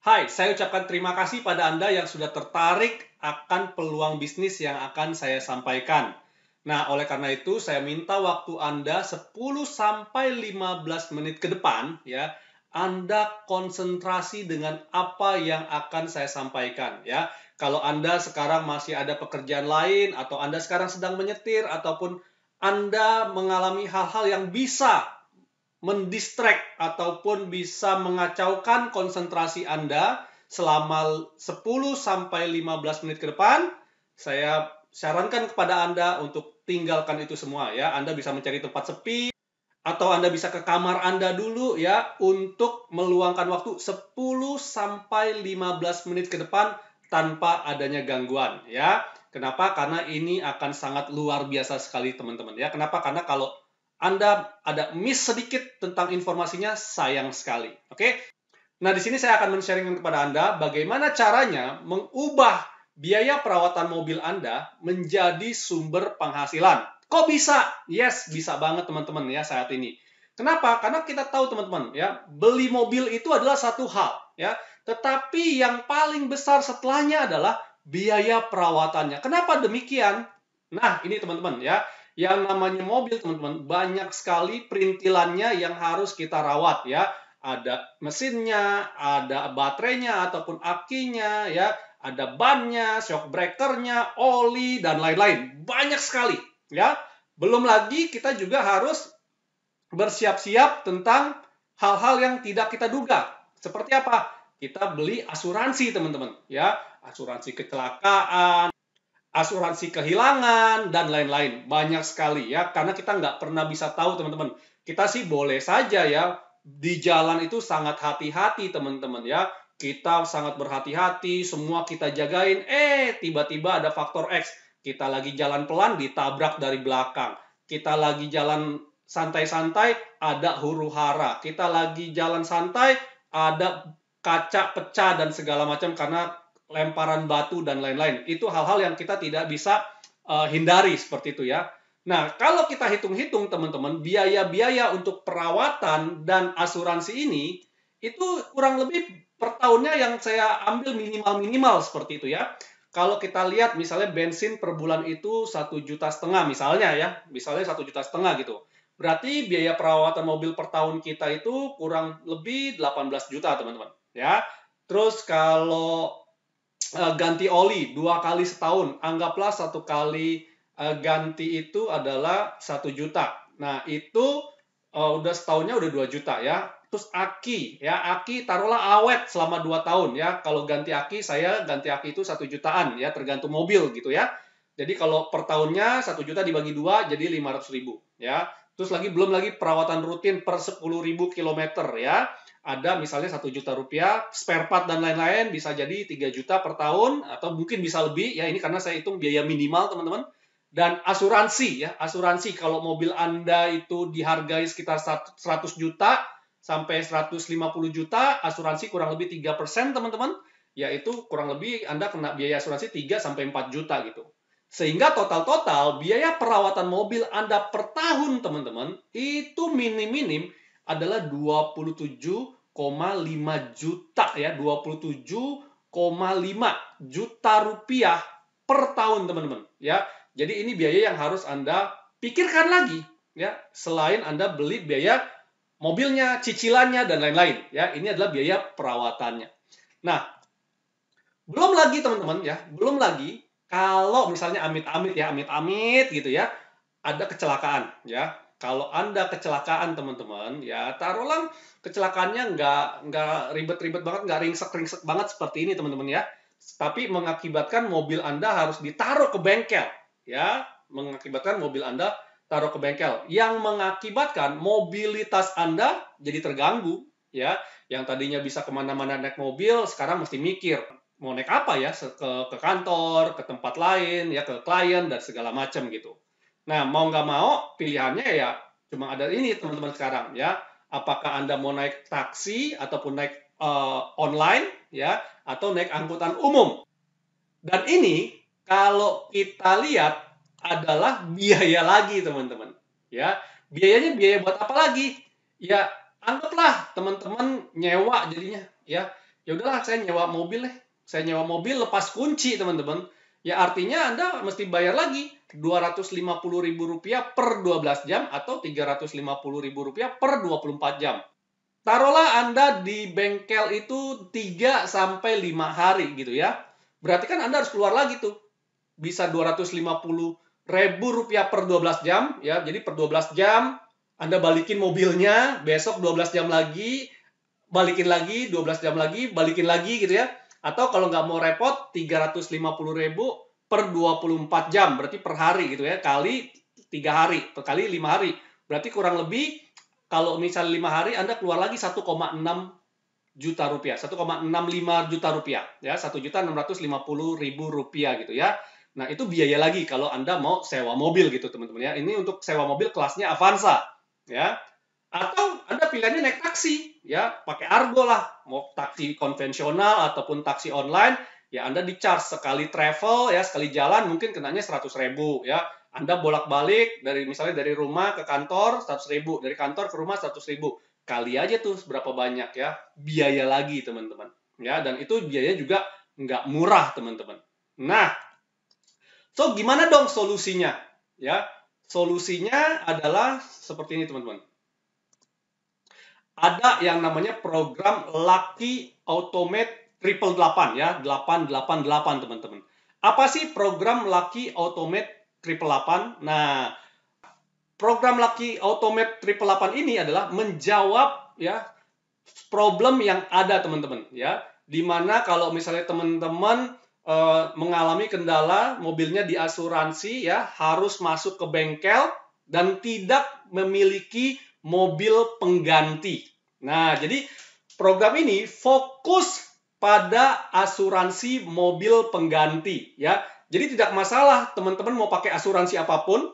Hai, saya ucapkan terima kasih pada Anda yang sudah tertarik akan peluang bisnis yang akan saya sampaikan. Nah, oleh karena itu saya minta waktu Anda 10 sampai 15 menit ke depan ya. Anda konsentrasi dengan apa yang akan saya sampaikan ya. Kalau Anda sekarang masih ada pekerjaan lain atau Anda sekarang sedang menyetir ataupun Anda mengalami hal-hal yang bisa mendistract ataupun bisa mengacaukan konsentrasi Anda selama 10 sampai 15 menit ke depan, saya sarankan kepada Anda untuk tinggalkan itu semua ya. Anda bisa mencari tempat sepi atau Anda bisa ke kamar Anda dulu ya untuk meluangkan waktu 10 sampai 15 menit ke depan tanpa adanya gangguan ya. Kenapa? Karena ini akan sangat luar biasa sekali teman-teman ya. Kenapa? Karena kalau Anda ada miss sedikit tentang informasinya, sayang sekali. Oke? Nah, di sini saya akan men-sharingkan kepada Anda bagaimana caranya mengubah biaya perawatan mobil Anda menjadi sumber penghasilan. Kok bisa? Yes, bisa banget teman-teman ya saat ini. Kenapa? Karena kita tahu teman-teman ya, beli mobil itu adalah satu hal ya, tetapi yang paling besar setelahnya adalah biaya perawatannya. Kenapa demikian? Nah, ini teman-teman ya, yang namanya mobil teman-teman banyak sekali perintilannya yang harus kita rawat ya. Ada mesinnya, ada baterainya ataupun akinya ya, ada bannya, shock breakernya, oli dan lain-lain. Banyak sekali ya. Belum lagi kita juga harus bersiap-siap tentang hal-hal yang tidak kita duga. Seperti apa? Kita beli asuransi teman-teman ya, asuransi kecelakaan, asuransi kehilangan, dan lain-lain. Banyak sekali ya, karena kita nggak pernah bisa tahu teman-teman. Kita sih boleh saja ya, di jalan itu sangat hati-hati teman-teman ya. Kita sangat berhati-hati, semua kita jagain. Tiba-tiba ada faktor X. Kita lagi jalan pelan, ditabrak dari belakang. Kita lagi jalan santai-santai, ada huru-hara. Kita lagi jalan santai, ada kaca pecah dan segala macam karena lemparan batu dan lain-lain. Itu hal-hal yang kita tidak bisa hindari seperti itu ya. Nah, kalau kita hitung-hitung teman-teman, biaya-biaya untuk perawatan dan asuransi ini itu kurang lebih per tahunnya yang saya ambil minimal-minimal seperti itu ya. Kalau kita lihat misalnya bensin per bulan itu 1,5 juta misalnya ya, misalnya 1,5 juta gitu. Berarti biaya perawatan mobil per tahun kita itu kurang lebih 18 juta teman-teman ya. Terus kalau ganti oli 2 kali setahun, anggaplah 1 kali ganti itu adalah 1 juta. Nah itu udah setahunnya udah 2 juta ya. Terus aki ya, aki taruhlah awet selama 2 tahun ya. Kalau ganti aki, saya ganti aki itu 1 jutaan ya, tergantung mobil gitu ya. Jadi kalau per tahunnya 1 juta dibagi 2 jadi 500.000 ya. Terus belum lagi perawatan rutin per 10.000 kilometer ya. Ada misalnya 1 juta rupiah, spare part dan lain-lain bisa jadi 3 juta per tahun atau mungkin bisa lebih ya, ini karena saya hitung biaya minimal teman-teman. Dan asuransi ya, asuransi kalau mobil Anda itu dihargai sekitar 100 juta sampai 150 juta, asuransi kurang lebih 3% teman-teman, yaitu kurang lebih Anda kena biaya asuransi 3 sampai 4 juta gitu. Sehingga total-total biaya perawatan mobil Anda per tahun teman-teman itu minim-minim adalah 27,5 juta ya, 27,5 juta rupiah per tahun teman-teman ya. Jadi ini biaya yang harus Anda pikirkan lagi ya, selain Anda beli biaya mobilnya, cicilannya dan lain-lain ya. Ini adalah biaya perawatannya. Nah, belum lagi teman-teman ya, belum lagi kalau misalnya amit-amit ya, amit-amit gitu ya, ada kecelakaan ya. Kalau Anda kecelakaan teman-teman, ya taruhlah kecelakaannya nggak ribet-ribet banget, nggak ringsek-ringsek banget seperti ini teman-teman ya. Tapi mengakibatkan mobil Anda harus ditaruh ke bengkel, ya. Mengakibatkan mobil Anda taruh ke bengkel, yang mengakibatkan mobilitas Anda jadi terganggu, ya. Yang tadinya bisa kemana-mana naik mobil, sekarang mesti mikir mau naik apa ya, ke kantor, ke tempat lain, ya ke klien dan segala macam gitu. Nah, mau nggak mau, pilihannya ya cuma ada ini teman-teman sekarang ya. Apakah Anda mau naik taksi ataupun naik online ya, atau naik angkutan umum. Dan ini kalau kita lihat adalah biaya lagi teman-teman. Ya, biayanya biaya buat apa lagi? Ya, anggaplah teman-teman nyewa jadinya ya. ya udahlah saya nyewa mobil deh. Saya nyewa mobil lepas kunci, teman-teman. Ya artinya Anda mesti bayar lagi Rp250.000 per 12 jam atau Rp350.000 per 24 jam. Taruhlah Anda di bengkel itu 3 sampai 5 hari gitu ya. Berarti kan Anda harus keluar lagi tuh. Bisa Rp250.000 per 12 jam ya. Jadi per 12 jam Anda balikin mobilnya, besok 12 jam lagi, balikin lagi, 12 jam lagi, balikin lagi gitu ya. Atau kalau nggak mau repot, Rp350.000 per 24 jam, berarti per hari gitu ya, kali 3 hari, kali 5 hari. Berarti kurang lebih, kalau misalnya 5 hari, Anda keluar lagi Rp1,6 juta, Rp1,65 juta ya, Rp1.650.000 gitu ya. Nah, itu biaya lagi kalau Anda mau sewa mobil gitu, teman-teman ya. Ini untuk sewa mobil kelasnya Avanza, ya. Atau Anda pilihannya naik taksi, ya, pakai Argo lah. Mau taksi konvensional ataupun taksi online, ya Anda di-charge sekali travel, ya, sekali jalan mungkin kenanya 100.000, ya. Anda bolak-balik misalnya dari rumah ke kantor 100.000, dari kantor ke rumah 100.000. Kali aja tuh berapa banyak ya, biaya lagi teman-teman. Ya, dan itu biaya juga nggak murah teman-teman. Nah, so gimana dong solusinya? Ya, solusinya adalah seperti ini teman-teman. Ada yang namanya program Lucky Automate 888 ya, 888 teman-teman. Apa sih program Lucky Automate 888? Nah, program Lucky Automate 888 ini adalah menjawab ya problem yang ada teman-teman ya. Dimana kalau misalnya teman-teman mengalami kendala mobilnya diasuransi ya, harus masuk ke bengkel dan tidak memiliki mobil pengganti. Nah, jadi program ini fokus pada asuransi mobil pengganti ya. Jadi tidak masalah teman-teman mau pakai asuransi apapun,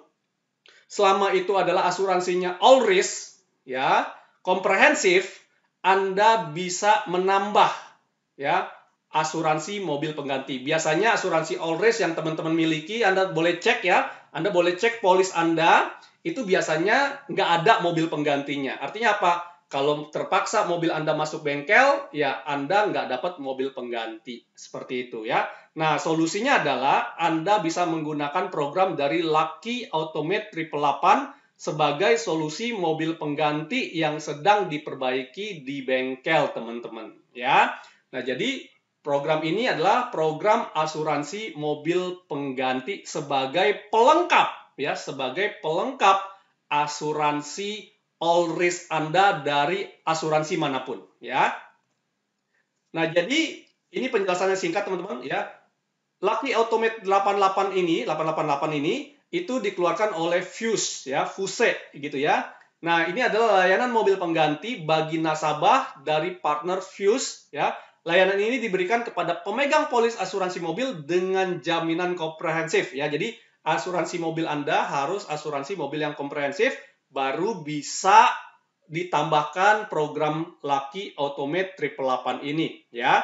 selama itu adalah asuransinya all risk ya, komprehensif, Anda bisa menambah ya asuransi mobil pengganti. Biasanya asuransi all risk yang teman-teman miliki, Anda boleh cek ya, Anda boleh cek polis Anda, itu biasanya nggak ada mobil penggantinya. Artinya apa? Kalau terpaksa mobil Anda masuk bengkel, ya Anda nggak dapat mobil pengganti. Seperti itu ya. Nah, solusinya adalah Anda bisa menggunakan program dari Lucky Automate 888 sebagai solusi mobil pengganti yang sedang diperbaiki di bengkel, teman-teman. Ya. Nah, jadi program ini adalah program asuransi mobil pengganti sebagai pelengkap, ya, sebagai pelengkap asuransi all risk Anda dari asuransi manapun, ya. Nah, jadi ini penjelasannya singkat, teman-teman, ya. Lucky Automate 888 ini itu dikeluarkan oleh Fuse, ya, Fuse gitu ya. Nah, ini adalah layanan mobil pengganti bagi nasabah dari partner Fuse, ya. Layanan ini diberikan kepada pemegang polis asuransi mobil dengan jaminan komprehensif, ya. Jadi asuransi mobil Anda harus asuransi mobil yang komprehensif, baru bisa ditambahkan program Lucky Automate 888 ini, ya.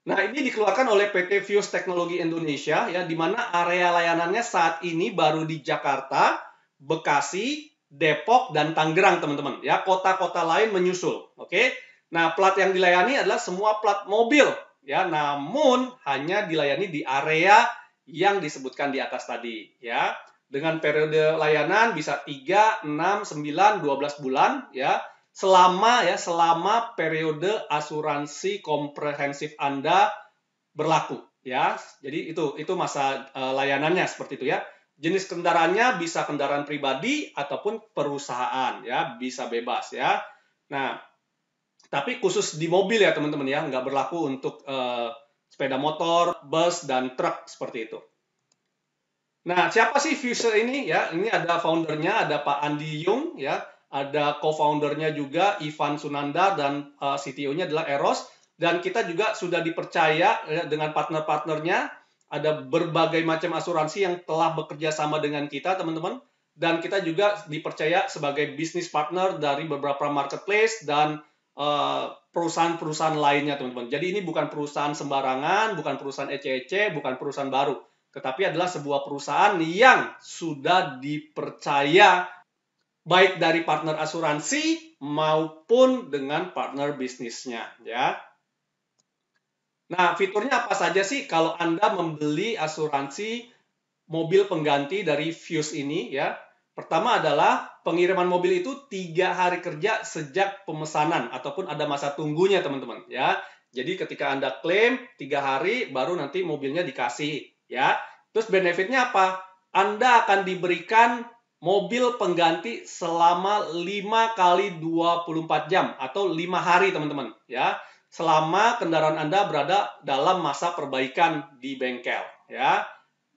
Nah, ini dikeluarkan oleh PT Fuse Teknologi Indonesia, ya, di mana area layanannya saat ini baru di Jakarta, Bekasi, Depok, dan Tangerang, teman-teman. Ya, kota-kota lain menyusul. Oke. Nah, plat yang dilayani adalah semua plat mobil, ya, namun hanya dilayani di area yang disebutkan di atas tadi, ya. Dengan periode layanan bisa 3, 6, 9, 12 bulan, ya. Selama periode asuransi komprehensif Anda berlaku, ya. Jadi itu masa layanannya seperti itu ya. Jenis kendaraannya bisa kendaraan pribadi ataupun perusahaan, ya, bisa bebas ya. Nah, tapi khusus di mobil ya teman-teman ya, nggak berlaku untuk sepeda motor, bus, dan truk seperti itu. Nah, siapa sih Fuse ini ya? Ini ada foundernya, ada Pak Andi Yung ya. Ada co-foundernya juga Ivan Sunanda dan CTO-nya adalah Eros. Dan kita juga sudah dipercaya ya, dengan partner-partnernya. Ada berbagai macam asuransi yang telah bekerja sama dengan kita, teman-teman. Dan kita juga dipercaya sebagai business partner dari beberapa marketplace dan perusahaan-perusahaan lainnya, teman-teman. Jadi ini bukan perusahaan sembarangan, bukan perusahaan ece-ece, bukan perusahaan baru. Tetapi adalah sebuah perusahaan yang sudah dipercaya baik dari partner asuransi maupun dengan partner bisnisnya, ya. Nah, fiturnya apa saja sih kalau Anda membeli asuransi mobil pengganti dari Fuse ini ya? Pertama adalah pengiriman mobil itu 3 hari kerja sejak pemesanan ataupun ada masa tunggunya teman-teman ya. Jadi ketika Anda klaim 3 hari baru nanti mobilnya dikasih ya. Terus benefitnya apa? Anda akan diberikan mobil pengganti selama 5 kali 24 jam atau 5 hari teman-teman ya. Selama kendaraan Anda berada dalam masa perbaikan di bengkel ya.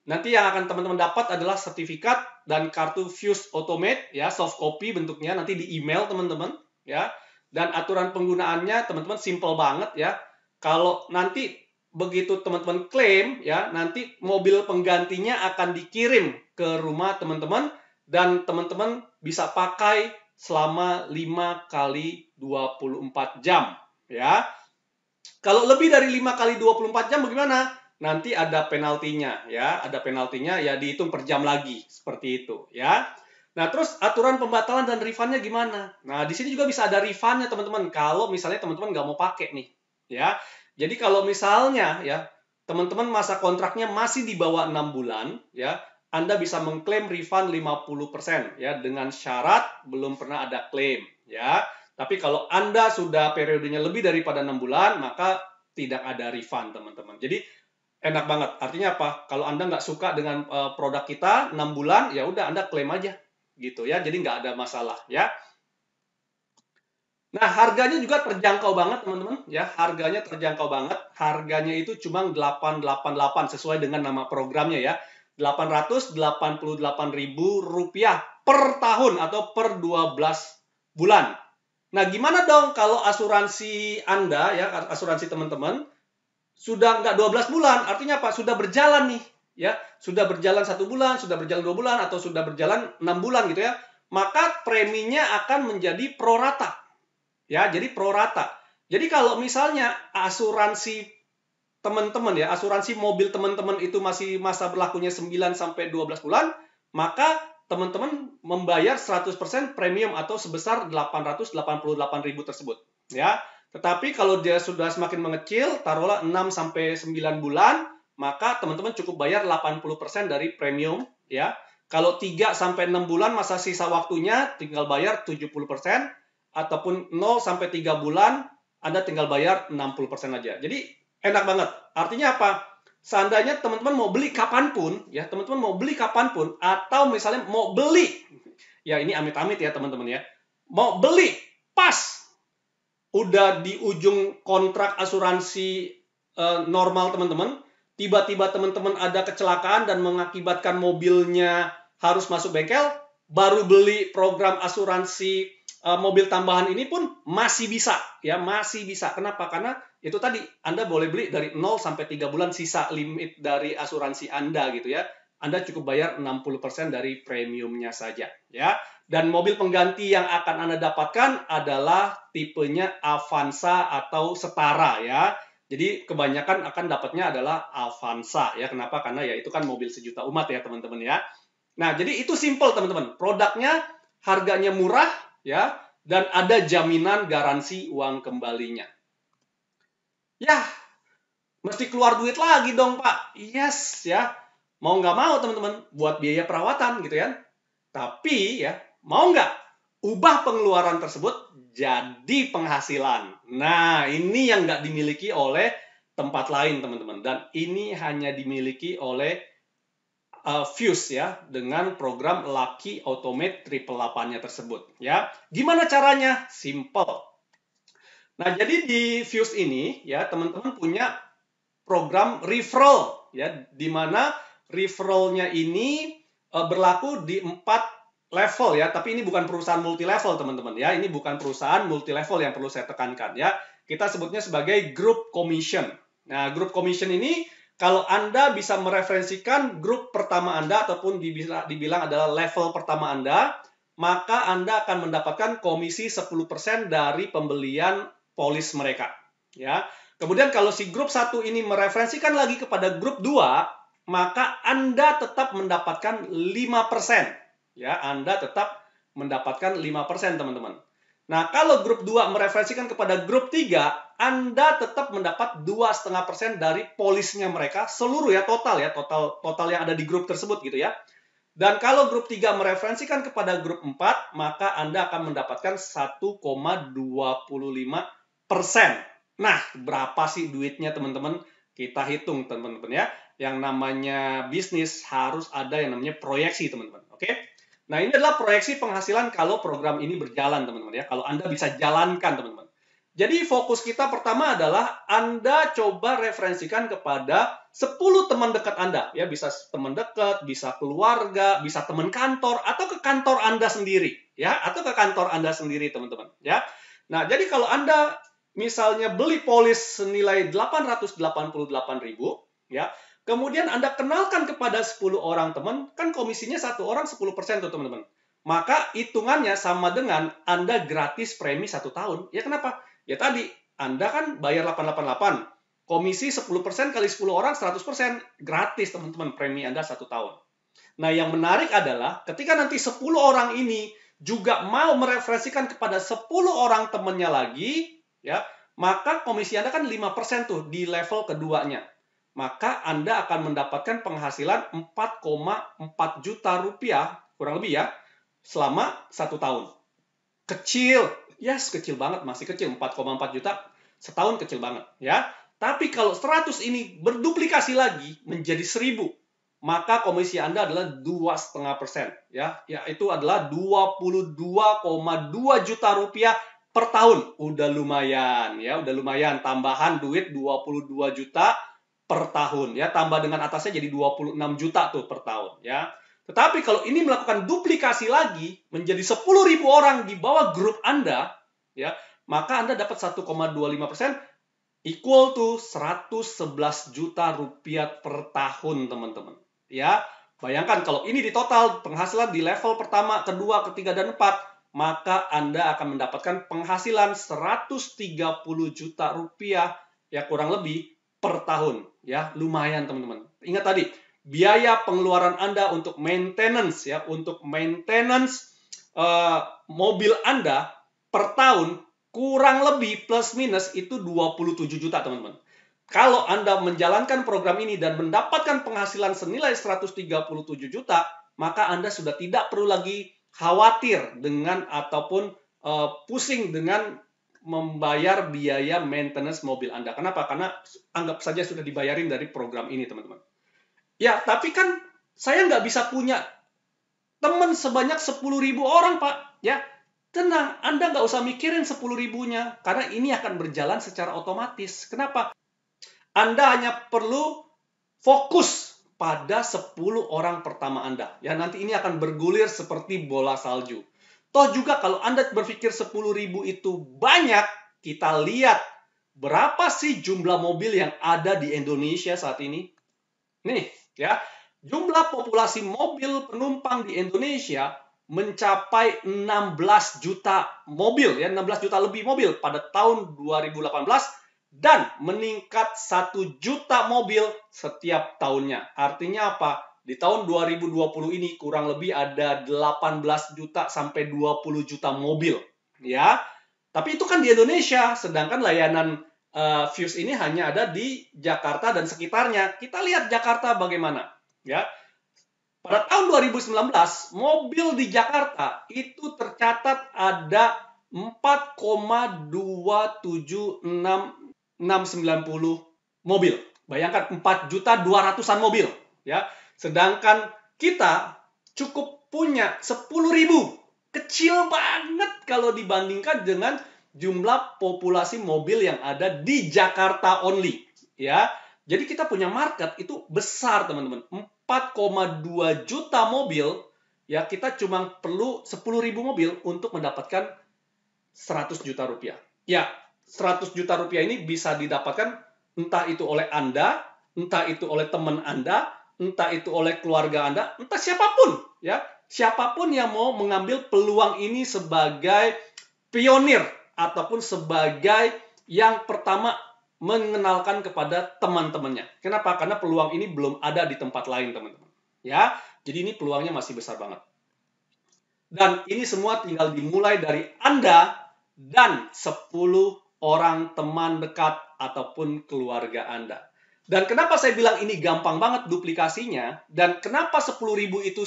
Nanti yang akan teman-teman dapat adalah sertifikat dan kartu Fuse Automate ya, soft copy bentuknya nanti di email teman-teman ya. Dan aturan penggunaannya teman-teman simple banget ya. Kalau nanti begitu teman-teman klaim ya, nanti mobil penggantinya akan dikirim ke rumah teman-teman dan teman-teman bisa pakai selama 5 kali 24 jam ya. Kalau lebih dari 5 kali 24 jam bagaimana? Nanti ada penaltinya ya, ada penaltinya ya dihitung per jam lagi seperti itu ya. Nah, terus aturan pembatalan dan refundnya gimana? Nah, di sini juga bisa ada refundnya teman-teman. Kalau misalnya teman-teman nggak mau pakai nih, ya. Jadi kalau misalnya ya teman-teman masa kontraknya masih di bawah 6 bulan, ya, Anda bisa mengklaim refund 50% ya dengan syarat belum pernah ada klaim, ya. Tapi kalau Anda sudah periodenya lebih daripada 6 bulan, maka tidak ada refund teman-teman. Jadi enak banget. Artinya apa? Kalau Anda nggak suka dengan produk kita 6 bulan, ya udah Anda klaim aja gitu ya. Jadi nggak ada masalah ya. Nah, harganya juga terjangkau banget teman-teman ya. Harganya terjangkau banget. Harganya itu cuma 888 sesuai dengan nama programnya ya. Rp888.000 per tahun atau per 12 bulan. Nah, gimana dong kalau asuransi Anda ya, asuransi teman-teman sudah nggak 12 bulan, artinya apa? Sudah berjalan nih, ya. Sudah berjalan 1 bulan, sudah berjalan 2 bulan, atau sudah berjalan 6 bulan gitu ya. Maka preminya akan menjadi prorata. Ya, jadi prorata. Jadi kalau misalnya asuransi teman-teman ya, asuransi mobil teman-teman itu masih masa berlakunya 9 sampai 12 bulan, maka teman-teman membayar 100% premium atau sebesar 888.000 tersebut, ya. Tetapi kalau dia sudah semakin mengecil, taruhlah 6 sampai 9 bulan, maka teman-teman cukup bayar 80% dari premium, ya. Kalau 3 sampai 6 bulan masa sisa waktunya tinggal bayar 70%, ataupun 0 sampai 3 bulan Anda tinggal bayar 60% aja. Jadi enak banget. Artinya apa? Seandainya teman-teman mau beli kapanpun, ya teman-teman mau beli kapanpun, atau misalnya mau beli, ya ini amit-amit ya teman-teman ya, mau beli pas udah di ujung kontrak asuransi normal teman-teman, tiba-tiba teman-teman ada kecelakaan dan mengakibatkan mobilnya harus masuk bengkel, baru beli program asuransi mobil tambahan ini pun masih bisa ya, masih bisa. Kenapa? Karena itu tadi Anda boleh beli dari 0 sampai 3 bulan sisa limit dari asuransi Anda gitu ya. Anda cukup bayar 60% dari premiumnya saja ya. Dan mobil pengganti yang akan Anda dapatkan adalah tipenya Avanza atau setara ya. Jadi kebanyakan akan dapatnya adalah Avanza ya. Kenapa? Karena ya itu kan mobil sejuta umat ya teman-teman ya. Nah, jadi itu simple teman-teman. Produknya harganya murah ya, dan ada jaminan garansi uang kembalinya. Ya, mesti keluar duit lagi dong Pak. Yes ya, mau nggak mau teman-teman buat biaya perawatan gitu ya. Tapi ya, mau nggak ubah pengeluaran tersebut jadi penghasilan. Nah, ini yang nggak dimiliki oleh tempat lain teman-teman. Dan ini hanya dimiliki oleh Fuse ya dengan program Lucky Automate 888-nya tersebut ya. Gimana caranya? Simple. Nah, jadi di Fuse ini ya teman-teman punya program referral ya, di mana referralnya ini berlaku di 4 level ya, tapi ini bukan perusahaan multi level teman-teman ya. Ini bukan perusahaan multi level yang perlu saya tekankan ya. Kita sebutnya sebagai group commission. Nah, group commission ini kalau Anda bisa mereferensikan grup pertama Anda ataupun dibilang adalah level pertama Anda, maka Anda akan mendapatkan komisi 10% dari pembelian polis mereka. Ya. Kemudian kalau si grup 1 ini mereferensikan lagi kepada grup 2, maka Anda tetap mendapatkan 5%. Ya, Anda tetap mendapatkan 5% teman-teman. Nah, kalau grup 2 mereferensikan kepada grup 3, Anda tetap mendapat 2,5% dari polisnya mereka, seluruh ya, total yang ada di grup tersebut gitu ya. Dan kalau grup 3 mereferensikan kepada grup 4, maka Anda akan mendapatkan 1,25%. Nah, berapa sih duitnya teman-teman? Kita hitung teman-teman ya. Yang namanya bisnis harus ada yang namanya proyeksi teman-teman. Oke? Nah, ini adalah proyeksi penghasilan kalau program ini berjalan teman-teman ya. Kalau Anda bisa jalankan teman-teman. Jadi fokus kita pertama adalah Anda coba referensikan kepada 10 teman dekat Anda. Ya, bisa teman dekat, bisa keluarga, bisa teman kantor, atau ke kantor Anda sendiri. Ya, atau ke kantor Anda sendiri, teman-teman. Ya. Nah, jadi kalau Anda misalnya beli polis senilai 888.000, ya, kemudian Anda kenalkan kepada 10 orang teman, kan komisinya satu orang 10% tuh, teman-teman. Maka hitungannya sama dengan Anda gratis premi 1 tahun. Ya, kenapa? Ya tadi, Anda kan bayar 888. Komisi 10% kali 10 orang 100%. Gratis teman-teman premi Anda 1 tahun. Nah yang menarik adalah ketika nanti 10 orang ini juga mau mereferensikan kepada 10 orang temannya lagi, ya, maka komisi Anda kan 5% tuh di level keduanya. Maka Anda akan mendapatkan penghasilan 4,4 juta rupiah, kurang lebih ya, selama 1 tahun. Kecil, yes, kecil banget, masih kecil, 4,4 juta setahun kecil banget ya. Tapi kalau 100 ini berduplikasi lagi menjadi 1000, maka komisi Anda adalah 2,5% ya, yaitu adalah 22,2 juta rupiah per tahun. Udah lumayan ya, udah lumayan tambahan duit 22 juta per tahun ya, tambah dengan atasnya jadi 26 juta tuh per tahun ya. Tetapi kalau ini melakukan duplikasi lagi menjadi 10.000 orang di bawah grup Anda, ya, maka Anda dapat 1,25% equal to 111 juta rupiah per tahun, teman-teman. Ya, bayangkan kalau ini di total penghasilan di level pertama, kedua, ketiga, dan 4, maka Anda akan mendapatkan penghasilan 130 juta rupiah, ya kurang lebih per tahun. Ya, lumayan teman-teman. Ingat tadi, biaya pengeluaran Anda untuk maintenance ya, untuk maintenance mobil Anda per tahun kurang lebih plus minus itu 27 juta, teman-teman. Kalau Anda menjalankan program ini dan mendapatkan penghasilan senilai 137 juta, maka Anda sudah tidak perlu lagi khawatir dengan ataupun pusing dengan membayar biaya maintenance mobil Anda. Kenapa? Karena anggap saja sudah dibayarin dari program ini, teman-teman. Ya, tapi kan saya nggak bisa punya teman sebanyak 10.000 orang, Pak. Ya, tenang, Anda nggak usah mikirin 10.000-nya, karena ini akan berjalan secara otomatis. Kenapa? Anda hanya perlu fokus pada 10 orang pertama Anda. Ya, nanti ini akan bergulir seperti bola salju. Toh juga kalau Anda berpikir 10.000 itu banyak, kita lihat berapa sih jumlah mobil yang ada di Indonesia saat ini. Nih, ya, jumlah populasi mobil penumpang di Indonesia mencapai 16 juta mobil, ya, 16 juta lebih mobil pada tahun 2018 dan meningkat 1 juta mobil setiap tahunnya. Artinya apa? Di tahun 2020 ini kurang lebih ada 18 juta sampai 20 juta mobil, ya. Tapi itu kan di Indonesia, sedangkan layanan Fuse ini hanya ada di Jakarta dan sekitarnya. Kita lihat Jakarta bagaimana, ya. Pada tahun 2019, mobil di Jakarta itu tercatat ada 4,276.690 mobil. Bayangkan 4.200.000-an mobil, ya. Sedangkan kita cukup punya 10.000. Kecil banget kalau dibandingkan dengan jumlah populasi mobil yang ada di Jakarta only, ya. Jadi kita punya market itu besar, teman-teman. 4,2 juta mobil, ya, kita cuma perlu 10.000 mobil untuk mendapatkan 100 juta rupiah. Ya, 100 juta rupiah ini bisa didapatkan entah itu oleh Anda, entah itu oleh teman Anda, entah itu oleh keluarga Anda, entah siapapun, ya. Siapapun yang mau mengambil peluang ini sebagai pionir ataupun sebagai yang pertama mengenalkan kepada teman-temannya. Kenapa? Karena peluang ini belum ada di tempat lain, teman-teman. Ya, jadi ini peluangnya masih besar banget. Dan ini semua tinggal dimulai dari Anda dan 10 orang teman dekat ataupun keluarga Anda. Dan kenapa saya bilang ini gampang banget duplikasinya, dan kenapa 10.000 itu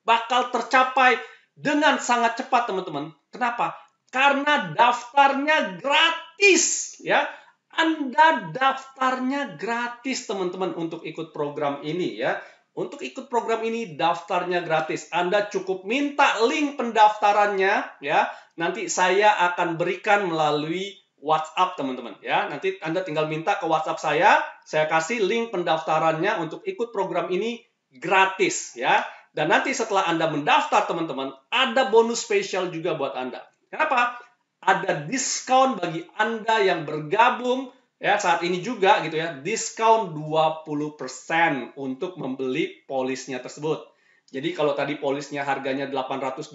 bakal tercapai dengan sangat cepat, teman-teman. Kenapa? Karena daftarnya gratis, ya. Anda daftarnya gratis, teman-teman, untuk ikut program ini, ya. Untuk ikut program ini daftarnya gratis. Anda cukup minta link pendaftarannya, ya. Nanti saya akan berikan melalui WhatsApp, teman-teman, ya. Nanti Anda tinggal minta ke WhatsApp saya kasih link pendaftarannya untuk ikut program ini gratis, ya. Dan nanti setelah Anda mendaftar, teman-teman, ada bonus spesial juga buat Anda. Kenapa? Ada diskon bagi Anda yang bergabung ya saat ini juga gitu ya, diskon 20% untuk membeli polisnya tersebut. Jadi kalau tadi polisnya harganya 888.000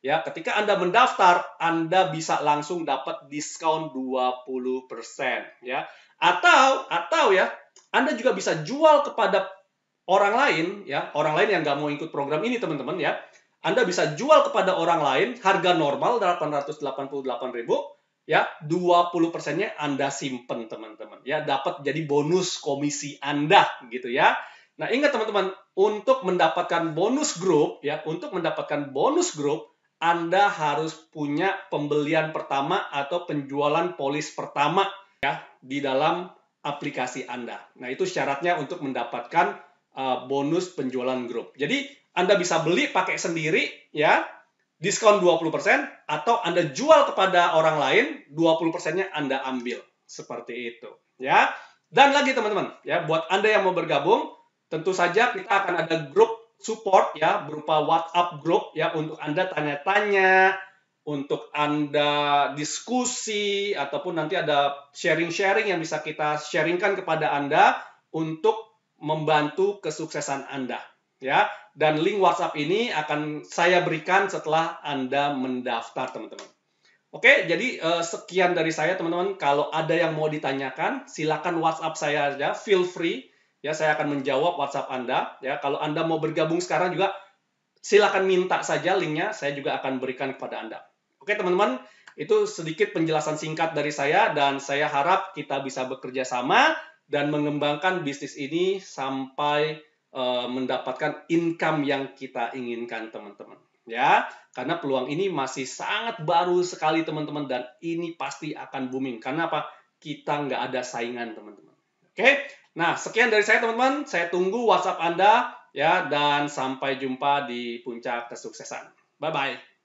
ya, ketika Anda mendaftar, Anda bisa langsung dapat diskon 20% ya. Atau ya, Anda juga bisa jual kepada orang lain ya, orang lain yang nggak mau ikut program ini, teman-teman ya. Anda bisa jual kepada orang lain harga normal 888.000 ya, 20%-nya Anda simpen, teman-teman ya, dapat jadi bonus komisi Anda gitu ya. Nah, ingat teman-teman, untuk mendapatkan bonus grup ya, untuk mendapatkan bonus grup Anda harus punya pembelian pertama atau penjualan polis pertama ya di dalam aplikasi Anda. Nah, itu syaratnya untuk mendapatkan bonus penjualan grup. Jadi Anda bisa beli pakai sendiri ya, diskon 20%, atau Anda jual kepada orang lain, 20%-nya Anda ambil. Seperti itu ya. Dan lagi teman-teman, ya buat Anda yang mau bergabung, tentu saja kita akan ada grup support ya, berupa WhatsApp grup ya, untuk Anda tanya-tanya, untuk Anda diskusi, ataupun nanti ada sharing-sharing yang bisa kita sharingkan kepada Anda untuk membantu kesuksesan Anda ya. Dan link WhatsApp ini akan saya berikan setelah Anda mendaftar, teman-teman. Oke, jadi sekian dari saya, teman-teman. Kalau ada yang mau ditanyakan, silakan WhatsApp saya aja, feel free ya, saya akan menjawab WhatsApp Anda ya. Kalau Anda mau bergabung sekarang juga silakan minta saja linknya, saya juga akan berikan kepada Anda. Oke, teman-teman, itu sedikit penjelasan singkat dari saya, dan saya harap kita bisa bekerja sama dan mengembangkan bisnis ini sampai mendapatkan income yang kita inginkan, teman-teman. Ya, karena peluang ini masih sangat baru sekali, teman-teman, dan ini pasti akan booming. Karena apa? Kita nggak ada saingan, teman-teman. Oke, nah sekian dari saya, teman-teman. Saya tunggu WhatsApp Anda ya, dan sampai jumpa di puncak kesuksesan. Bye-bye.